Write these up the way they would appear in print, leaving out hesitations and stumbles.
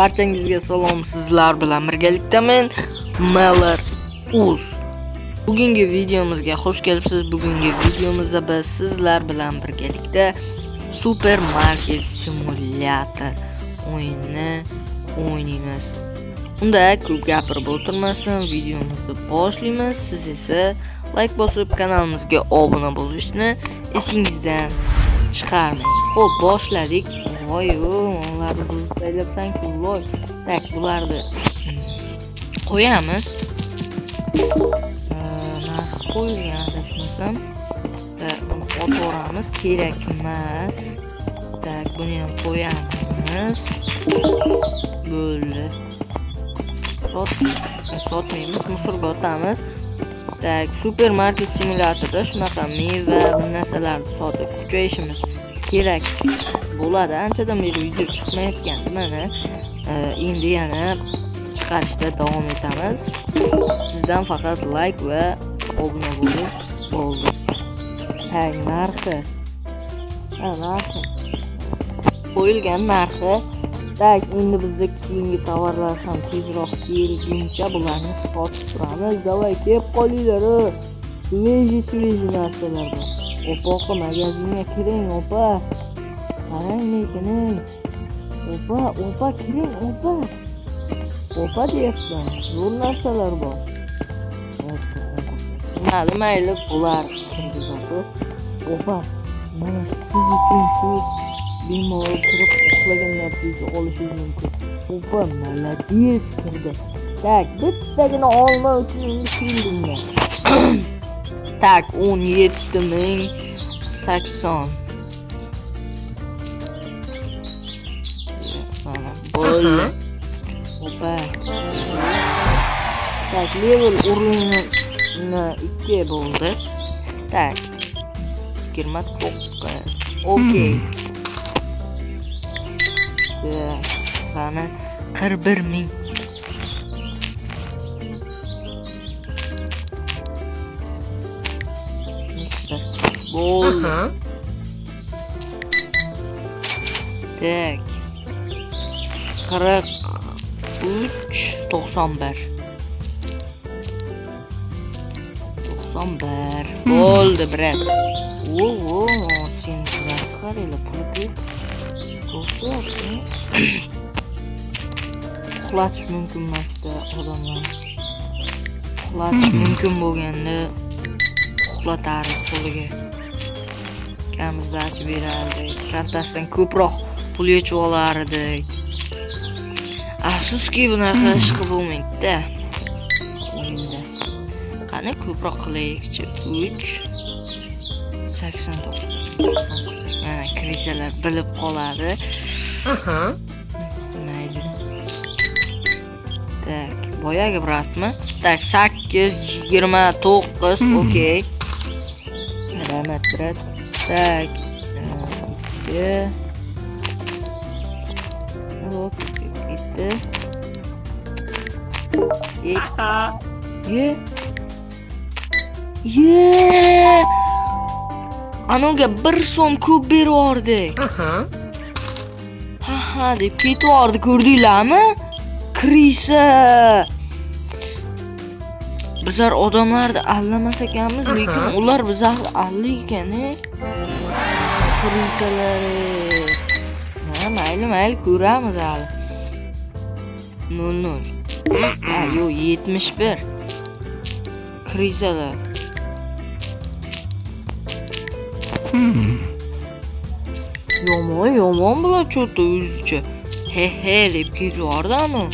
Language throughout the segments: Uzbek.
Barchangizga salom, sizlar bilan birgalikda men Meller.uz. Bugungi videomizga xush kelibsiz. Bugungi videomizda biz sizlar bilan birgalikda supermarket simulyator o'yinini o'ynaymiz. Unda ko'p gapirib o'tirmasdan videomizni boshlaymiz. Siz esa like bosib kanalimizga obuna bo'lishni esingizdan chiqarmang. Xo'p, boshladik. Voy-yo, ularni buzib voy. Tak, bularni qo'yamiz. Narx qo'yilgan adashmasam. Buni otvoramiz, kerak emas. Tak, buni ham qo'yamiz. Bo'ldi. Sotmaymiz, musorga otamiz. Tak, supermarket simulyatorda shunaqa meva va narsalarni sotib kuchayishimiz kerak bo'ladi. Anchadan beri video chiqmayotgandi. Mana endi yana chiqarishda davom etamiz. Sizdan faqat like va obuna bo'lish bo'ldi. Tak, narxi. Narxi. Qo'yilgan narxi. Tak, endi bizga keyingi tovarlar ham tezroq kelguncha bularni sotib turamiz. Davay, kelib qolinglar. Sveji narsalar bor. Opa, magazinga kiring, opa. Qarang, lekin. Opa, kiring, opa. Opa deyapman. Zo'r narsalar bor. Mayli, bular opa, mana siz uchun shu bemalol kirib uxlagan narsangizni olishingiz mumkin. Opa, malades kirdi. Tak, bittagina olma uchun endi kirdimman. Tak, 17.080. Mana bo'ldi. Opa. Tak, level urinni 2 bo'ldi. Tak. 29. Okey. Mana 41.000. Bo'ldi. Tak. 43.91. Bo'ldi, brat. Oo, sen qaraylar, pulga to'xtayapti. Uxlatish mumkin emasda odamlar. Uxlatish mumkin bo'lganda uxlatariz qo'liga. Kamizlarchi berardik. Kartasidan ko'proq pul yechib olardik. Afsuski bunaqa ish qilib bo'lmaydi-da. Qani ko'proq qilaylik-chi. 3.89. Mana krizalar bilib qoladi. Mayli. Tak, boyagi bratmi? Tak, 8.29. Okey. Rahmat, brat. Tak. Hop, bitti. Ye. Anoga 1 so'm ko'p berardik. Deb ketardi, ko'rdinglarmi? Krisa. Bizlar odamlarni allamas ekanmiz, lekin ular bizlarni alli ekan-a. Krisalari. Mayli, ko'ramiz hali. 00. Yo, 71. Krisalar. Yomon bular cho'ta o'zicha. He deb kelyapti-mi?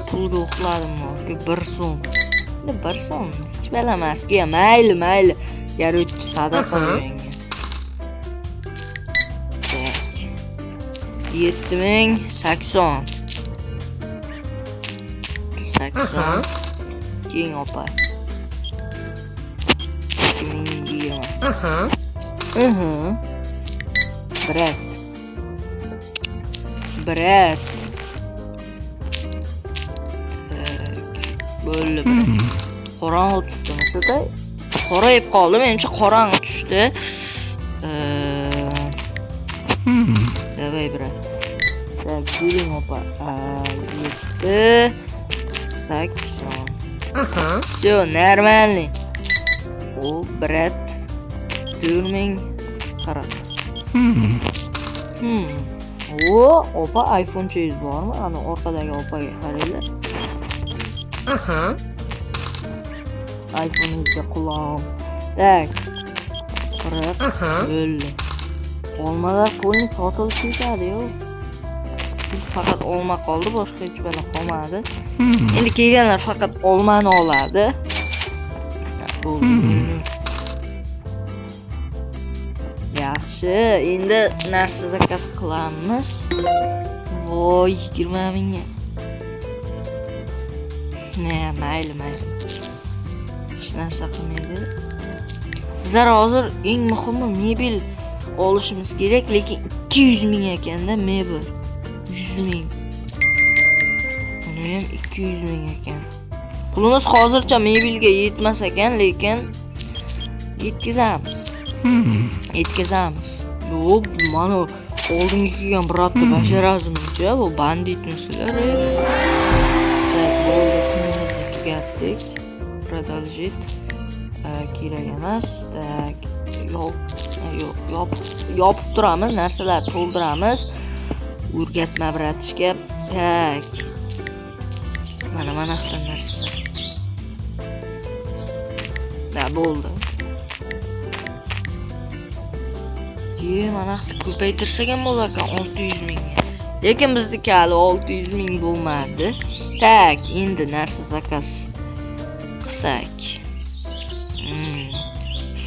Pulga uxladim men. 1 so'm. 1 so'm. Hech bilamas-ku. Mayli. Yaroch sadaqa qo'ying. 7.080. 80. Keyin opa. 2020. Brat. Bo'ldi. Qorong'i tushdi, masalan. Qorayib qoldi, menimcha qorong'i tushdi. Davay, brat. Tak, Puling opa. 7, 8. Все, нормальный. O brat 4000 qarab. O opa iPhone 100 bormi? Ana orqadagi opaga qaranglar. iPhone'ga quloq. Tak. 40 bo'ldi. Olmalar pulni sotilib ketadi-yu. Faqat olma qoldi, boshqa hech balo qolmadi. Endi kelganlar faqat olmani oladi. Yaxshi, endi narsa zakaz qilamiz. Voy, 20 mingga. Mayli. Hech narsa qilmaydi. Bizlar hozir eng muhimi mebel olishimiz kerak, lekin 200 ming ekanda mebel. 100 ming. Buni ham 200 ming ekan. Pulimiz hozircha mebelga yetmas ekan, lekin yetkazamiz. Yo'q, mana oldingi kelgan bratni basharazimcha, bu banditmisizlar. Tugatdik. Продолжить. Kerak emas. Tak. Yopib turamiz, narsalar to'ldiramiz. O'rgatma bratishga. Tak. Mana qilgan narsalar. Bo'ldi. Mana ko'paytirsak ham bo'lar ekan 600 ming. Lekin bizniki hali 600 ming bo'lmadi. Tak, endi narsa zakaz qilsak.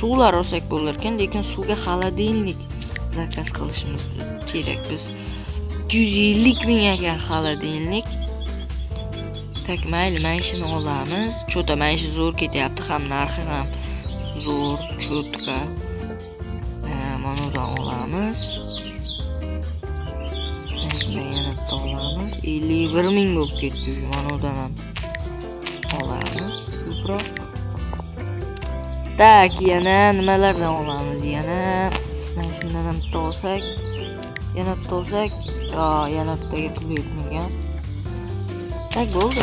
Suvlar olsak bo'lar ekan, lekin suvga xolodilnik zakaz qilishimiz kerak. Biz 250 ming ekan xolodilnik. Tak, mayli, mana shuni olamiz. Cho'ta mana shu zo'r ketyapti, ham narxi ham zo'r, cho'tka. Mana undan olamiz. Yana olamiz. 51 ming bo'lib ketdi. Mana undan ham olamiz. Ko'proq. Tak, yana nimalardan olamiz? Yana mana shundan ham olsak, yana bittaga pul yetmagan. Tak, bo'ldi.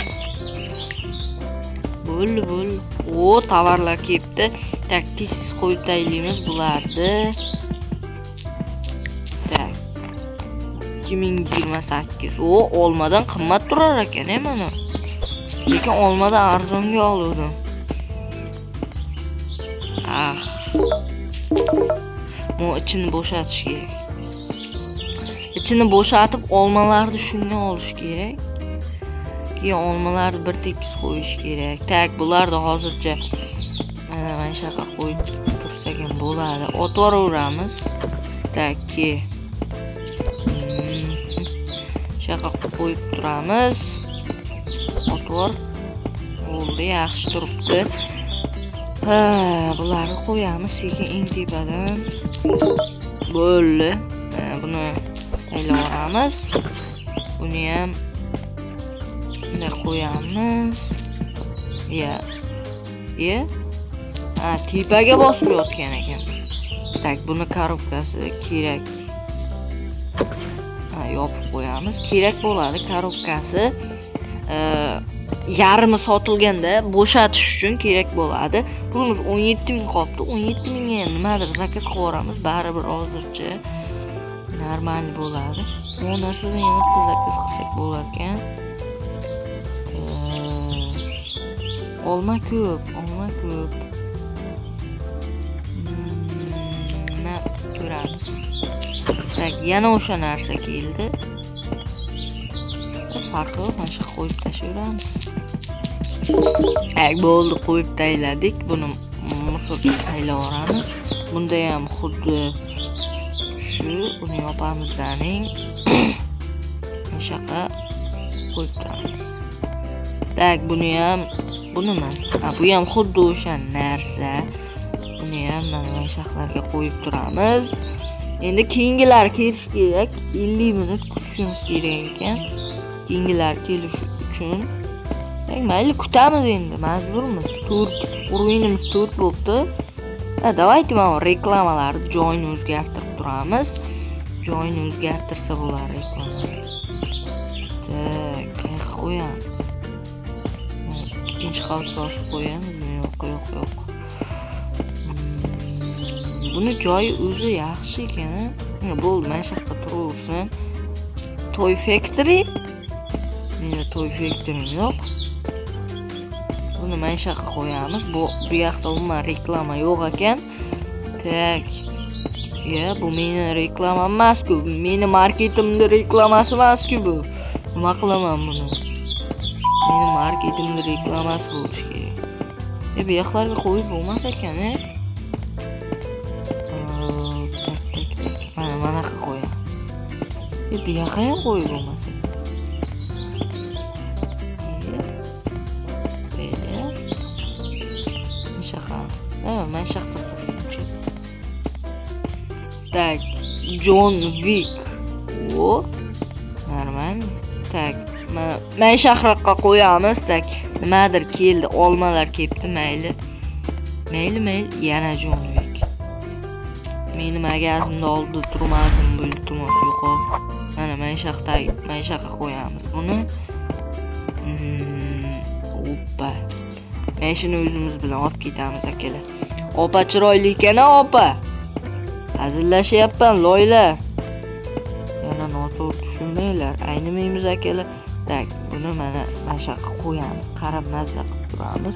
O, tovarlar kelibdi. Tak, tez qo'yib taylaymiz bularni. Tak. 2028. O, olmadan qimmat turar ekan, mana. Lekin olmadan arzonga oldim. Bu ichini bo'shatish kerak. Ichini bo'shatib olmalarni shunga olish kerak. Keyin olmalarni bir tekis qo'yish kerak. Tak, bularni hozircha mana shunaqa qo'yib tursak ham bo'ladi. Otvoraveramiz. Tak, shunaqa qo'yib turamiz. Otvor. Bo'ldi, yaxshi turibdi. Bularni qo'yamiz sekin eng tepadan. Bo'ldi. Buni tayyorlaymiz. Buni ham bunday qo'yamiz. Tepaga bosib yotgan ekan. Tak, buni korobkasi kerak. Yopib qo'yamiz. Kerak bo'ladi korobkasi. Yarmi sotilganda bo'shatish uchun kerak bo'ladi. Pulimiz 17 ming qolibdi. 17 mingga ham nimadir zakaz qilamiz, baribir hozircha normal bo'ladi. Bu narsadan yana bitta zakaz qilsak bo'lar ekan. Olma ko'p. Nima ko'ramiz? Tak, yana o'sha narsa keldi. Farqi yo'q, mana shu qo'yib tashlayveramiz. Bo'ldi, qo'yib tayladik. Buni musulga taylayveramiz. Bunda ham xuddi shu, buni yopamiz zaning. Shunaqa qo'yib turamiz. Tak, bu nima? Bu ham xuddi o'sha narsa. Buni ham mana shaqlarga qo'yib turamiz. Endi keyingilar kelish kerak. 50 minut kutishimiz kerak ekan. Keyingilar kelish uchun. Mayli, kutamiz endi, majburmiz. O'yinimiz 4 bo'libdi. Davayte mana reklamalarni joyini o'zgartirib turamiz. Joyini o'zgartirsa bo'lar reklamalar. qo'yamiz. Ikkinchi qavatga osib qo'yamizmi? Yo'q. Buni joyi o'zi yaxshi ekan. Bo'ldi, mana shu yerda turaversin. Toy Factory. Meni Toy Factory yo'q. Buni mana shu yerga qo'yamiz. Bu yoqda umuman reklama yo'q ekan. Tak. Bu meni reklamam emas-ku. Meni marketimda reklamasi emas-ku bu. Nima qilaman buni? Meni marketimda reklamasi bo'lishi kerak. Bu yoqlarga qo'yib bo'lmas ekan, tak. Mana qilib qo'yam. Bu yoqqa ham qo'yib bo'lmas. Mana shu yoqda tursin-chi. Tak, John Wick. Normal. Tak, mana shu yoqqa qo'yamiz. Tak, nimadir keldi, olmalar kelibdi, mayli. Yana John Wick. Meni magazimda oldida turmasin, bu iltimos yo'qol. Mana shu yoqqa qo'yamiz buni. Oppa. Men shuni o'zimiz bilan olib ketamiz akalar. Opa chiroyli ekan, opa. Hazillashyapman, loylar. Yana noto'g'ri tushunmanglar, aynimaymiz akalar. Tak, buni mana shu yoqqa qo'yamiz. Qarab mazza qilib turamiz.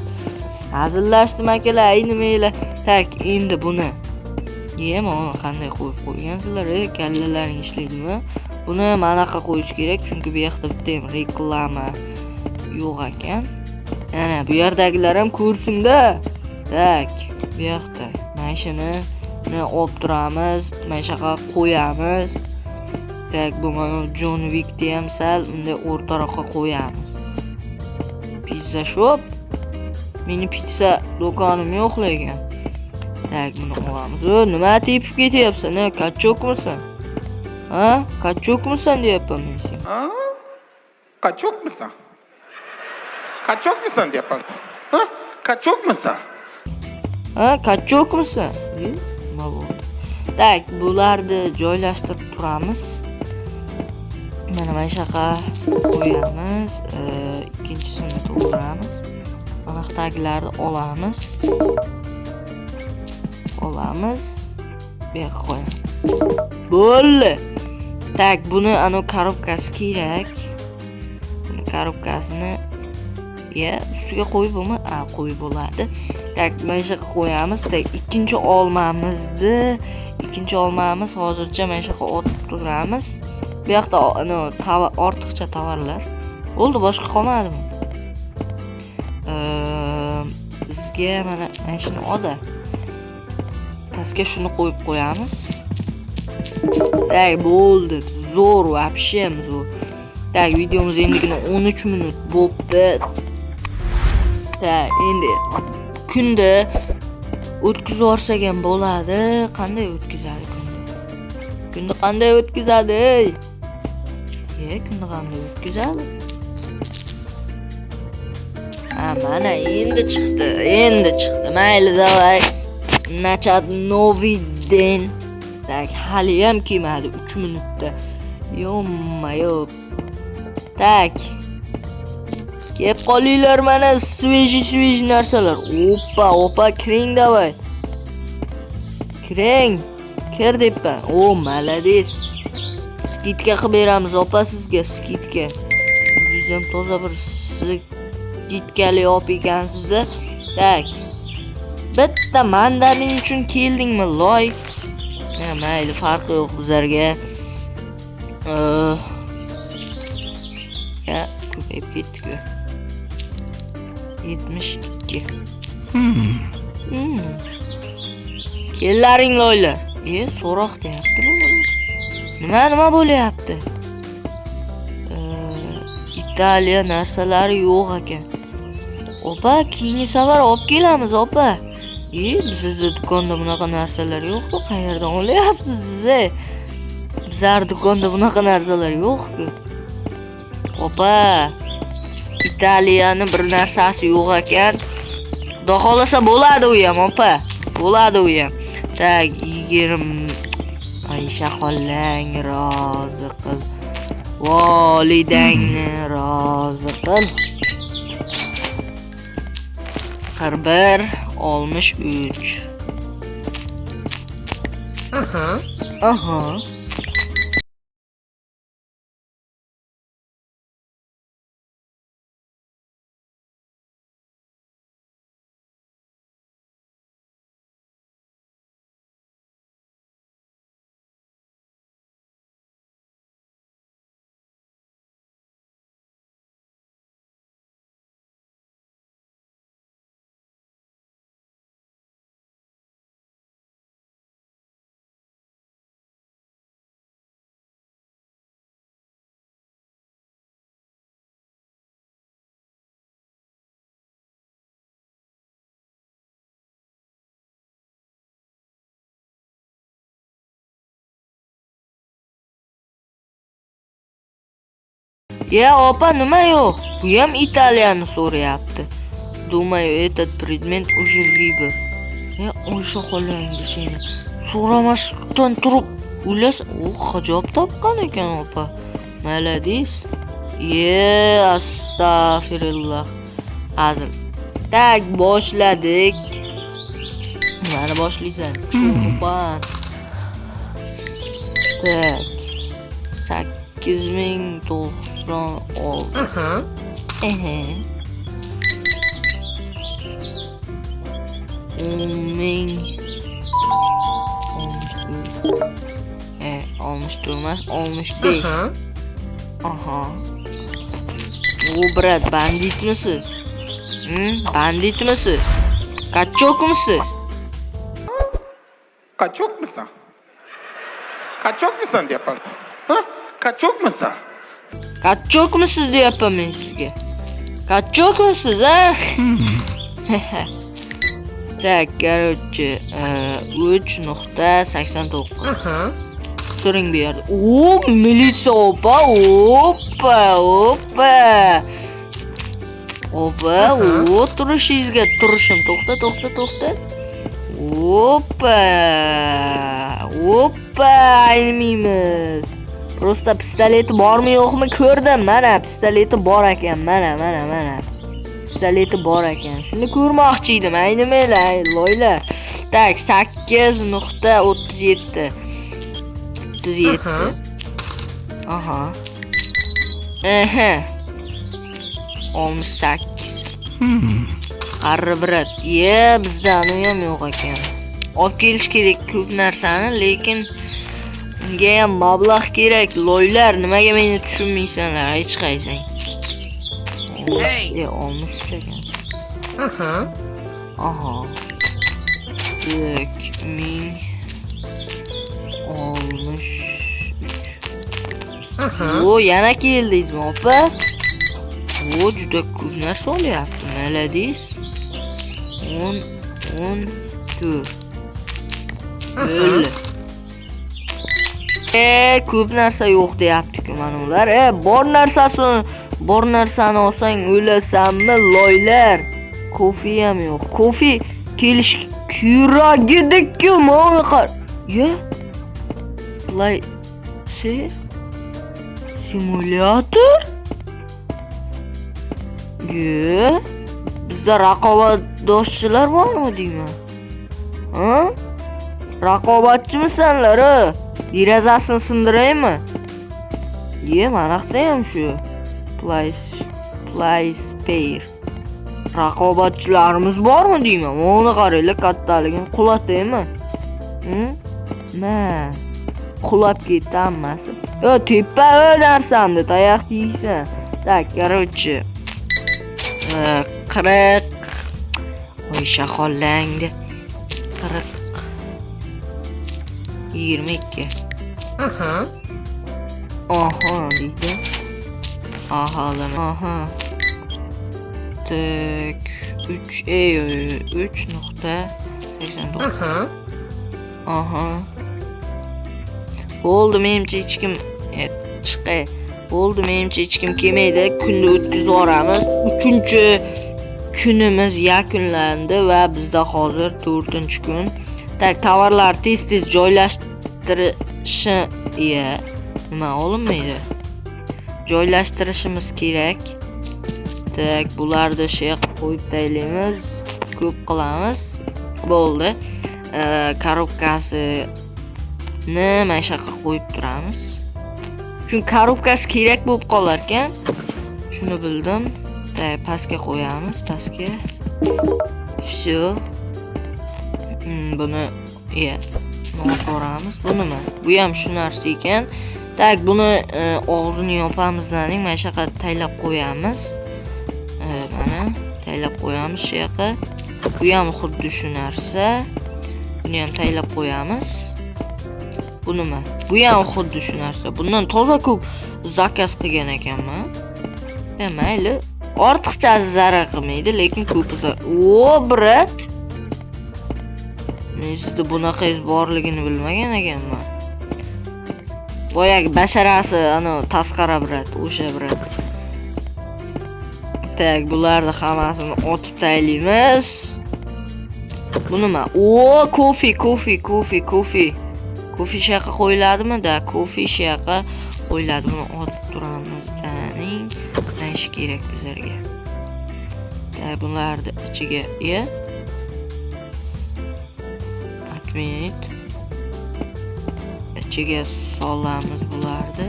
Hazillashdim akalar, aynimanglar. Tak, endi buni. Mana qanday qo'yib qo'ygansizlar, kallalaring ishlaydimi? Buni mana yoqqa qo'yish kerak, chunki bu yoqda bitta ham reklama yo'q ekan. Ana bu yerdagilar ham ko'rsin-da. Tak, bu yoqda mashina olib turamiz, mana shu yoqqa qo'yamiz. Tak, bu mana John Wick'ni ham sal unday o'rtaroqqa qo'yamiz. Pizza shop. Meni pizza do'konim yo'q lekin. Tak, buni olamiz. Nima tepib ketyapsan? Kachokmisan? Kachokmisan deyapman men senga. Kachokmisan? Kachokmisan deyapman. Kachokmisan? Kachokmisan? Nima bo'ldi? Tak, bularni joylashtirib turamiz. Mana shu yoqqa qo'yamiz. Ikkinchisini to'ldiramiz. Mana tagilarni olamiz. Bu yoqqa qo'yamiz. Bo'ldi. Tak, buni korobkasi kerak. Buni korobkasini ustiga qo'yib qo'yib bo'ladi. Tak, mana shu yoqqa qo'yamiz. Tak, ikkinchi olmamiz hozircha mana shu yoqqa otib turamiz. Bu yoqda ortiqcha tovarlar. Bo'ldi, boshqa qolmadimi? Bizga mana shuni oldi. Pastga shuni qo'yib qo'yamiz. Tak, bo'ldi. Zo'r вообще-miz bu. Tak, videomiz endigina 13 minut bo'pti. Tak, endi kunda o'tkazib yorsak ham bo'ladi. Qanday o'tkazadi kunda? Kunda qanday o'tkazadi? Kunda qanday o'tkazadi? Mana endi chiqdi. Mayli, davay. Nachat новый день. Tak, hali ham kelmadi 3 minutda. Yo. Tak. Kelib qolinglar, mana sveji narsalar. Oppa, kiring davay. Kiring. Kir deyapman. Malades. Skitka qilib beramiz, opa, sizga skitka. Siz ham toza bir skitkali olib ekansiz-da. Tak. Bitta mandarin uchun keldingmi, loy? Mayli, farqi yo'q bizlarga. Ko'payib ketdi-ku. 72. Kellaring loylar. So'roq deyapti bu. Nima bo'lyapti? Italiya narsalari yo'q ekan. Opa, keyingi safar olib kelamiz, opa. Bizda do'konda bunaqa narsalar yo'q-ku. Qayerdan olyapsiz siz? Bizlar do'konda bunaqa narsalar yo'q-ku. Opa, Italiyani bir narsasi yo'q ekan. Xudo xolasa bo'ladi u ham, opa. Bo'ladi u ham. Tak, 20. Aysha xolang rozi qil. Volidangni rozi qil. oldin. 41 63. Aha. Ya opa, nima yo'q? Bu ham italyanni so'rayapti. Думаю, этот предмет уже выбор. Ya o'sha qo'lingni seni. So'ramasdan turib ulas, hijob topgan ekan opa. Молодец. Astagfirullah. Hazil. Tak, boshladik. Mana boshlaysan. Cho'pan. Tak. 8096. Ehe. 10.000. 64 emas, 65. Aha. Bu brat, banditmisiz? Banditmisiz? Kaçokmisiz? Kaçok musun? Kaçok musun deyapman? Ha? Kaçok musun? Kaçokmisiz deyapman men sizga. Kaçokmisiz, ha? Так, короче, 3.89. Turing bu yerda. Militsiya opa, opa, turishingizga turishim. To'xta. Opa, aynimaymiz. Prosta pistoleti bormi yo'qmi ko'rdim. Mana pistoleti bor ekan. Mana. Pistoleti bor ekan. Shuni ko'rmoqchi edim. Aynimaylar, loylar. Tak, 8.37. 37. Aha. 68. Qarri brat. Bizda uni ham yo'q ekan. Olib kelish kerak ko'p narsani, lekin unga ham mablag' kerak. Loylar, nimaga meni tushunmaysanlar? Hech qaysang. Hey, 63 ekan. Aha. 1000 O, yana keldingizmi opa? Juda ko'p narsa olyapti. Молодец. 14. Bo'ldi. Ko'p narsa yo'q deyapti-ku mana ular. Bor narsani olsang o'lasanmi, loylar? Kofe ham yo'q. Kofe kelish keragidik-ku, mana qar. Simulyator? Bizda raqobatdoshchilar bormi deyman? Raqobatchimisanlar? Derazasini sindiraymi? Manaqda ham shu. Place pair. Raqobatchilarimiz bormi deyman? Mana qaranglar, kattaligini qulataymi? Qulab ketdi hammasi. Tepa narsamni tayoq yeysan. Tak, короче. 40. Voy shaqollangdi. 40. 22. Deydi. Tak, 3.89. Bo'ldi, menimcha hech kim chiqay. Bo'ldi, menimcha hech kim kelmaydi. Kunni o'tkazib yuboramiz. 3-kunimiz yakunlandi va bizda hozir 4-kun. Tak, tovarlar tez-tez joylashtirishi, nima olinmaydi? Joylashtirishimiz kerak. Tak, bularni şey qo'yib taylaymiz. Ko'p qilamiz. Bo'ldi. Korobkasini mana shu yoqqa qo'yib turamiz. Chunki korobkasi kerak bo'lib qolar ekan. Shuni bildim. Tak, pastga qo'yamiz, pastga. Всё. Buni noto'g'ramiz. Bu nima? Bu ham shu narsa ekan. Tak, buni og'zini yopamizlaring, mana shu yoqqa taylab qo'yamiz. Mana taylab qo'yamiz shu yoqqa. Bu ham xuddi shu narsa. Buni ham taylab qo'yamiz. Bu nima? Bu ham xuddi shu narsa. Bundan toza ko'p zakaz qilgan ekanman. Mayli, ortiqcha zarar qilmaydi, lekin ko'p zarar. Brat. Men sizda bunaqangiz borligini bilmagan ekanman. Boyagi basharasi ana tasqara brat, o'sha brat. Tak, bularni hammasini otib taylaymiz. Bu nima? Kofe. Kofe shu yoqqa qo'yiladimi? Da, kofe shu yoqqa qo'yiladi. Buni otib turamiz. Taning, mana shu kerak bizlarga. Tak, bularni ichiga atmayit. Ichiga solamiz bularni.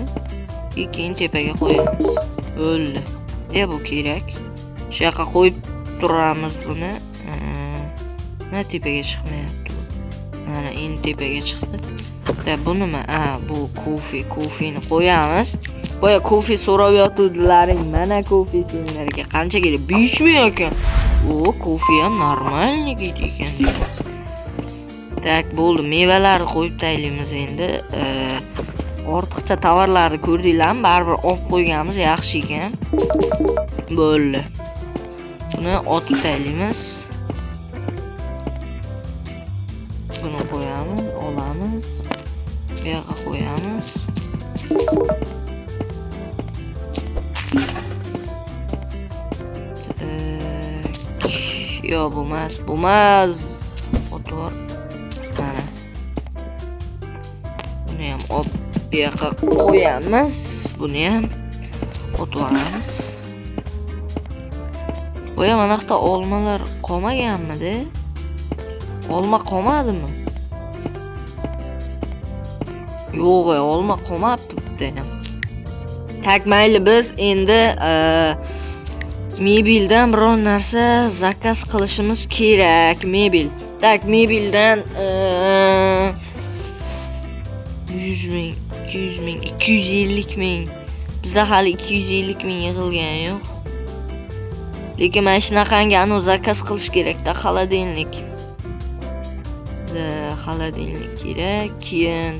Keyin tepaga qo'yamiz. Bo'ldi. Bu kerak. Shu yoqqa qo'yib turamiz buni. Mana tepaga chiqmayapti. Mana endi tepaga chiqdi. Bu nima? Bu kofeni qo'yamiz. Boya kofe so'rab yotuvdilaring. Mana kofe senlarga qancha kerak? 5000 ekan. Kofe ham normalniy ekan. Tak, bo'ldi. Mevalarni qo'yib taylaymiz endi. Ortiqcha tovarlarni ko'rdinglarmi? Baribir olib qo'yganmiz, yaxshi ekan. Bo'ldi. Buni otib taylaymiz. Buni qo'yamiz, olamiz. Bu yoqqa qo'yamiz. Yo, bo'lmas. Otor. Mana. Buni ham olib bu yoqqa qo'yamiz. Buni ham o'tvoramiz. Boya mana yoqda olmalar qolmaganmidi? Olma qolmadimi? Yo'q, olma qolmabdi bitta ham. Tak, mayli, biz endi mebeldan biror narsa zakaz qilishimiz kerak. Mebel. Tak, mebeldan 100 ming, 200 ming, 250 ming. Bizda hali 250 ming yig'ilgan yo'q. Lekin mana shunaqangi zakaz qilish kerak-da, xolodilnik. Xolodilnik kerak, keyin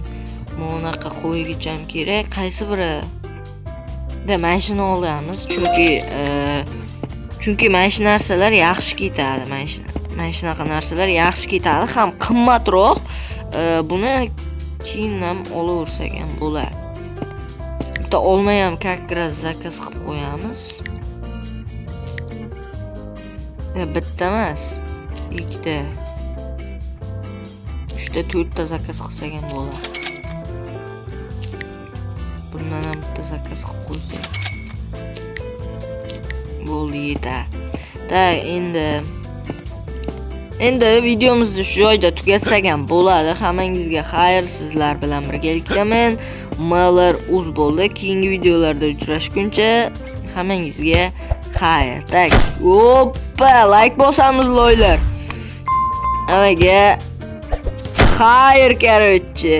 monaqa qo'ygicham kerak. Qaysi biri? Mana shuni olamiz, chunki mana shu narsalar yaxshi ketadi. Mana shunaqa narsalar yaxshi ketadi, ham qimmatroq. Buni keyin ham olaversak ham bo'ladi. Bitta olma ham как раз zakaz qilib qo'yamiz. Bitta emas, ikkita, 3 ta 4 ta zakaz qilsak ham bo'ladi. Bundan ham bitta zakaz qilib qo'ysak bo'ldi, yetadi. Endi videomizni shu joyda tugatsak ham bo'ladi. Hammangizga xayr, sizlar bilan birgalikdaman. Umalar uz bo'ldi. Keyingi videolarda uchrashguncha hammangizga xayr. Tak, oppa, like bosamiz loylar. Hammaga xayr, короче.